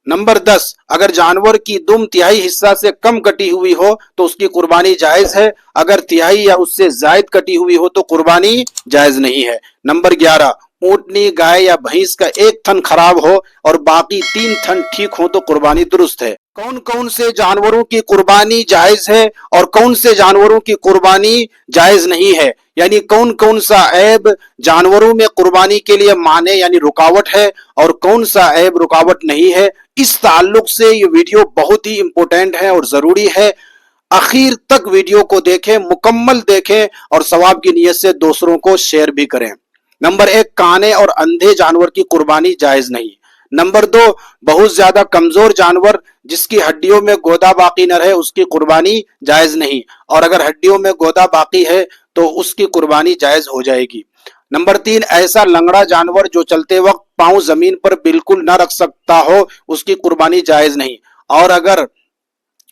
Number 10, अगर जानवर की दुम तिहाई हिस्सा से कम कटी हुई हो तो उसकी कुर्बानी जायज है, अगर तिहाई या उससे जायद कटी हुई हो तो कुर्बानी जायज नहीं है। नंबर 11, ऊंटनी, गाय या भैंस का एक थन खराब हो और बाकी 3 थन ठीक हो तो कुर्बानी दुरुस्त है। कौन कौन से जानवरों की कुर्बानी जायज है और कौन से जानवरों की कुर्बानी जायज नहीं है, यानी कौन कौन सा ऐब जानवरों में कुर्बानी के लिए माने यानी रुकावट है और कौन सा ऐब रुकावट नहीं है, इस ताल्लुक से ये वीडियो बहुत ही इंपॉर्टेंट है और जरूरी है। आखिर तक वीडियो को देखें, मुकम्मल देखें और सवाब की नीयत से दूसरों को शेयर भी करें। नंबर 1, काने और अंधे जानवर की कुर्बानी जायज नहीं। नंबर 2, बहुत ज्यादा कमजोर जानवर जिसकी हड्डियों में गोदा बाकी न रहे उसकी कुर्बानी जायज नहीं, और अगर हड्डियों में गोदा बाकी है तो उसकी कुर्बानी जायज हो जाएगी। नंबर 3, ऐसा लंगड़ा जानवर जो चलते वक्त पांव जमीन पर बिल्कुल न रख सकता हो उसकी कुर्बानी जायज नहीं, और अगर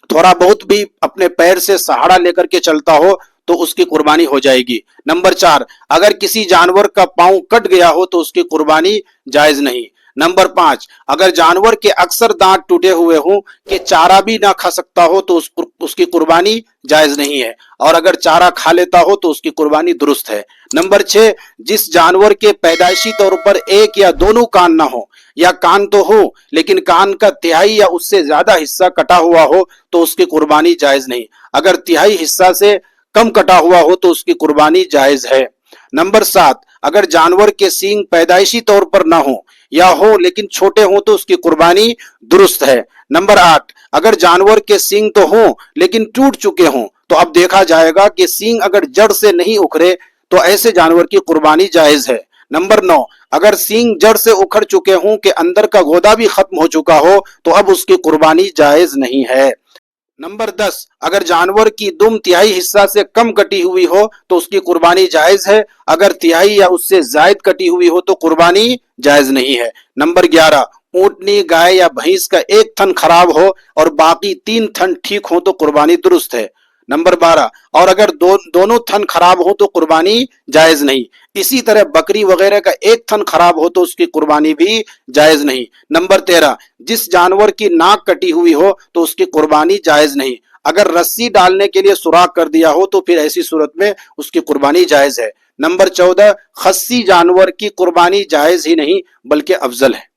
थोड़ा बहुत भी अपने पैर से सहारा लेकर के चलता हो तो उसकी कुर्बानी हो जाएगी। नंबर 4, अगर किसी जानवर का पांव कट गया हो तो उसकी कुर्बानी जायज नहीं। नंबर 5, अगर जानवर के अक्सर दांत टूटे हुए हों कि चारा भी ना खा सकता हो तो उसकी कुर्बानी जायज नहीं है, और अगर चारा खा लेता हो तो उसकी कुर्बानी दुरुस्त है। नंबर 6, जिस जानवर के पैदाइशी तौर पर एक या दोनों कान ना हो या कान तो हो लेकिन कान का तिहाई या उससे ज्यादा हिस्सा कटा हुआ हो तो उसकी कुर्बानी जायज नहीं, अगर तिहाई हिस्सा से कम कटा हुआ हो तो उसकी कुर्बानी जायज है। नंबर 7, अगर जानवर के सींग पैदाइशी तौर पर ना हो या हो लेकिन छोटे हो तो उसकी कुर्बानी दुरुस्त है। नंबर 8, अगर जानवर के सींग तो हो लेकिन टूट चुके हों तो अब देखा जाएगा कि सींग अगर जड़ से नहीं उखड़े तो ऐसे जानवर की कुर्बानी जायज है। नंबर 9, अगर सींग जड़ से उखड़ चुके हों कि अंदर का गोदा भी खत्म हो चुका हो तो अब उसकी कुर्बानी जायज नहीं है। नंबर 10, अगर जानवर की दुम तिहाई हिस्सा से कम कटी हुई हो तो उसकी कुर्बानी जायज है, अगर तिहाई या उससे जायद कटी हुई हो तो कुर्बानी जायज नहीं है। नंबर 11, ऊंटनी, गाय या भैंस का एक थन खराब हो और बाकी 3 थन ठीक हो तो कुर्बानी दुरुस्त है। नंबर 12, और अगर दोनों थन खराब हो तो कुर्बानी जायज नहीं। इसी तरह बकरी वगैरह का एक थन खराब हो तो उसकी कुर्बानी भी जायज नहीं। नंबर 13, जिस जानवर की नाक कटी हुई हो तो उसकी कुर्बानी जायज नहीं, अगर रस्सी डालने के लिए सुराख कर दिया हो तो फिर ऐसी सूरत में उसकी कुर्बानी जायज है। नंबर 14, खस्सी जानवर की कुर्बानी जायज ही नहीं बल्कि अफजल है।